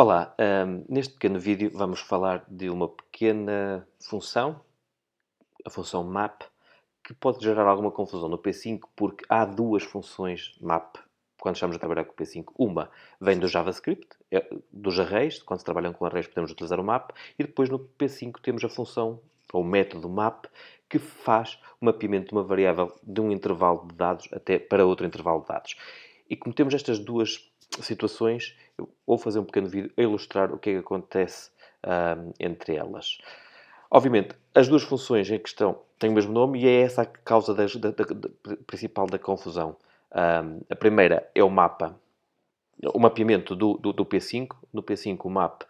Olá, neste pequeno vídeo vamos falar de uma pequena função, a função map, que pode gerar alguma confusão no P5 porque há duas funções map quando estamos a trabalhar com o P5. Uma vem do JavaScript, dos arrays, quando se trabalham com arrays podemos utilizar o map, e depois no P5 temos a função, ou o método map, que faz o mapeamento de uma variável de um intervalo de dados até para outro intervalo de dados. E como temos estas duas situações, eu vou fazer um pequeno vídeo a ilustrar o que é que acontece entre elas. Obviamente, as duas funções em questão têm o mesmo nome e é essa a causa principal da confusão. A primeira é o mapa, o mapeamento do P5. No P5 o map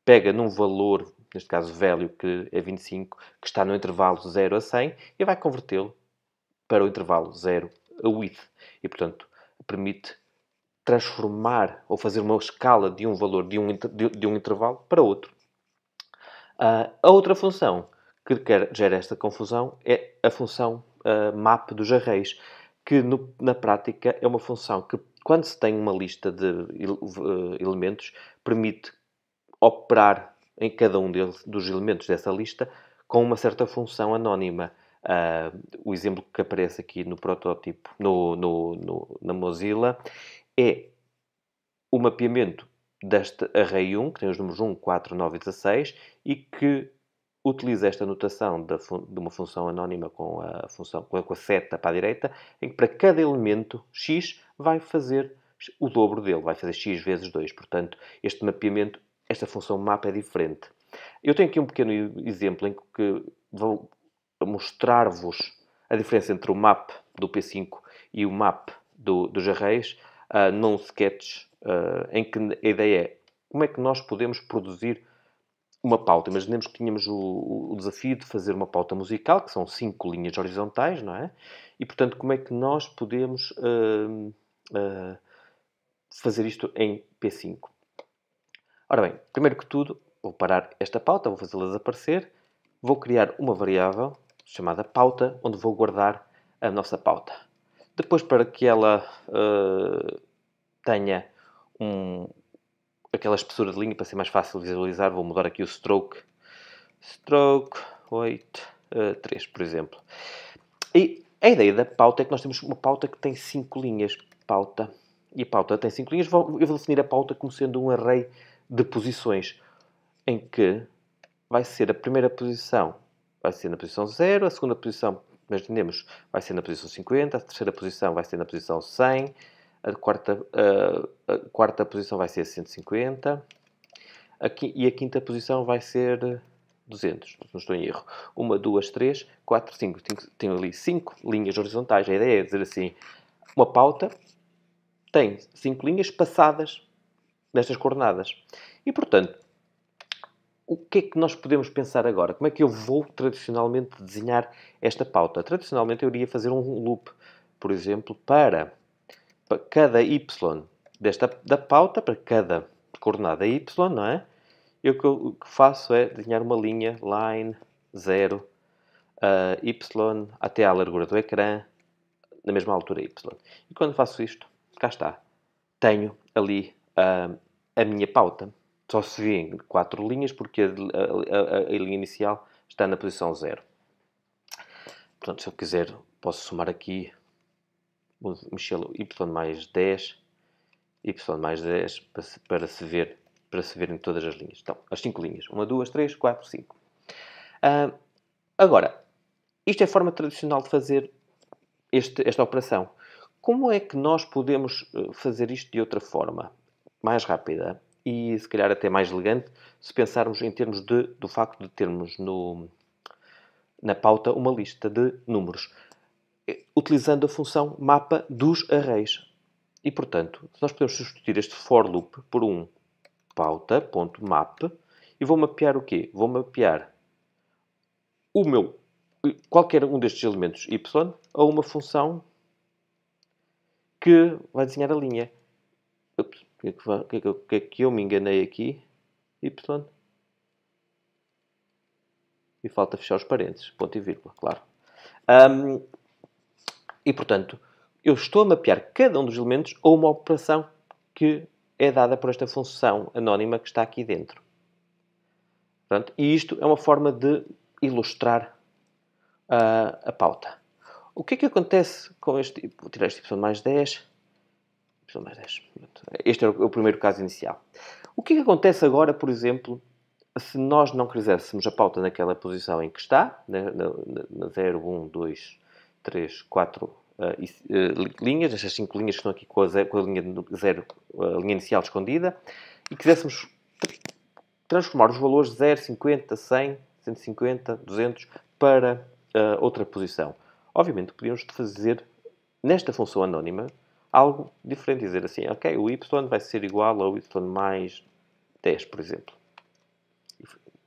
pega num valor, neste caso value, que é 25, que está no intervalo 0 a 100, e vai convertê-lo para o intervalo 0 a width. E, portanto, permite transformar ou fazer uma escala de um valor de um intervalo para outro. A outra função que gera esta confusão é a função map dos arrays, que na prática é uma função que, quando se tem uma lista de elementos, permite operar em cada um dos elementos dessa lista com uma certa função anónima. O exemplo que aparece aqui no protótipo, na Mozilla, é o mapeamento deste array 1, que tem os números 1, 4, 9 e 16, e que utiliza esta notação de uma função anónima com a seta para a direita, em que para cada elemento x vai fazer o dobro dele, vai fazer x vezes 2. Portanto, este mapeamento, esta função map é diferente. Eu tenho aqui um pequeno exemplo em que vou mostrar-vos a diferença entre o map do P5 e o map dos arrays num sketch em que a ideia é como é que nós podemos produzir uma pauta. Imaginemos que tínhamos o desafio de fazer uma pauta musical, que são 5 linhas horizontais, não é? E, portanto, como é que nós podemos fazer isto em P5? Ora bem, primeiro que tudo, vou parar esta pauta, vou fazê-la desaparecer, vou criar uma variável chamada pauta, onde vou guardar a nossa pauta. Depois, para que ela tenha aquela espessura de linha, para ser mais fácil de visualizar, vou mudar aqui o stroke. Stroke 8, 3, por exemplo. E a ideia da pauta é que nós temos uma pauta que tem 5 linhas. Pauta. E a pauta tem 5 linhas. Eu vou definir a pauta como sendo um array de posições, em que vai ser a primeira posição, vai ser na posição 0, a segunda posição, imaginemos, vai ser na posição 50, a terceira posição vai ser na posição 100, a quarta posição vai ser 150, e a quinta posição vai ser 200, não estou em erro. 1, 2, 3, 4, 5. Tenho ali 5 linhas horizontais. A ideia é dizer assim, uma pauta tem 5 linhas passadas nestas coordenadas. E, portanto, o que é que nós podemos pensar agora? Como é que eu vou tradicionalmente desenhar esta pauta? Tradicionalmente eu iria fazer um loop, por exemplo, para cada y da pauta, para cada coordenada y, não é? O que faço é desenhar uma linha, line, 0, y, até à largura do ecrã, na mesma altura y. E quando faço isto, cá está. Tenho ali a minha pauta. Só se vê em 4 linhas, porque a linha inicial está na posição 0. Portanto, se eu quiser, posso somar aqui, mexer y mais 10, y mais 10, para se ver em todas as linhas. Então, as 5 linhas. 1, 2, 3, 4, 5. Agora, isto é a forma tradicional de fazer esta operação. Como é que nós podemos fazer isto de outra forma? Mais rápida e, se calhar, até mais elegante, se pensarmos em termos do facto de termos na pauta uma lista de números, utilizando a função mapa dos arrays. E, portanto, nós podemos substituir este for loop por um pauta.map e vou mapear o quê? Vou mapear qualquer um destes elementos y a uma função que vai desenhar a linha. Ups, o que é que eu me enganei aqui? Y. E falta fechar os parênteses. Ponto e vírgula, claro. E, portanto, eu estou a mapear cada um dos elementos a uma operação que é dada por esta função anónima que está aqui dentro. Pronto, e isto é uma forma de ilustrar a pauta. O que é que acontece com este? Vou tirar este y mais 10. Y mais 10. Este é o primeiro caso inicial. O que é que acontece agora, por exemplo, se nós não quiséssemos a pauta naquela posição em que está, na 0, 1, 2, 3, 4 linhas, estas 5 linhas que estão aqui com a linha 0, a linha inicial escondida, e quiséssemos transformar os valores 0, 50, 100, 150, 200 para outra posição. Obviamente, podíamos fazer, nesta função anónima, algo diferente. Dizer assim, ok, o y vai ser igual ao y mais 10, por exemplo.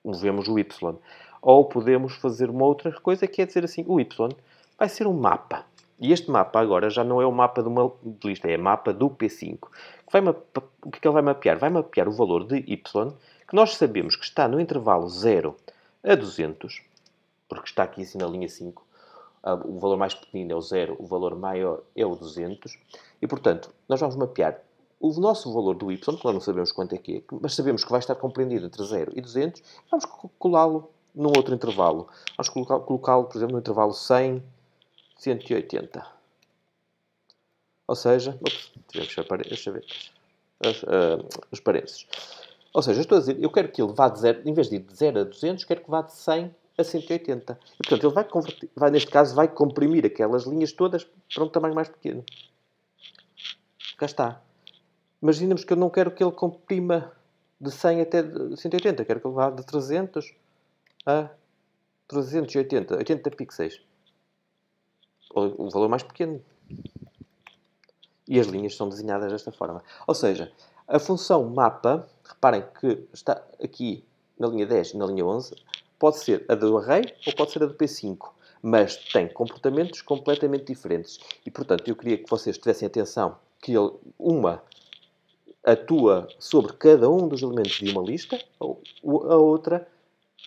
Movemos o y. Ou podemos fazer uma outra coisa, que é dizer assim, o y vai ser um mapa. E este mapa agora já não é o mapa de uma lista, é o mapa do P5. O que é que ele vai mapear? Vai mapear o valor de y, que nós sabemos que está no intervalo 0 a 200, porque está aqui assim na linha 5. O valor mais pequenino é o 0, o valor maior é o 200. E, portanto, nós vamos mapear o nosso valor do y, que nós não sabemos quanto é que é, mas sabemos que vai estar compreendido entre 0 e 200, vamos colá-lo num outro intervalo. Vamos colocá-lo, por exemplo, no intervalo 100, 180. Ou seja, tivemos os parênteses. Ou seja, eu estou a dizer, eu quero que ele vá de 0, em vez de ir de 0 a 200, quero que vá de 100 a 180. E, portanto, ele neste caso, vai comprimir aquelas linhas todas para um tamanho mais pequeno. Cá está. Imaginemos que eu não quero que ele comprima de 100 até 180. Quero que ele vá de 300 a 380. 80 pixels. O valor mais pequeno. E as linhas são desenhadas desta forma. Ou seja, a função mapa, reparem que está aqui na linha 10 e na linha 11, pode ser a do array ou pode ser a do P5. Mas tem comportamentos completamente diferentes. E, portanto, eu queria que vocês tivessem atenção que uma atua sobre cada um dos elementos de uma lista, ou a outra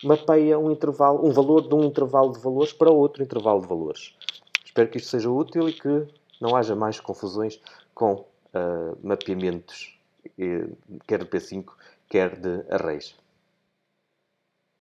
mapeia um valor de um intervalo de valores para outro intervalo de valores. Espero que isto seja útil e que não haja mais confusões com mapeamentos, quer de P5, quer de arrays.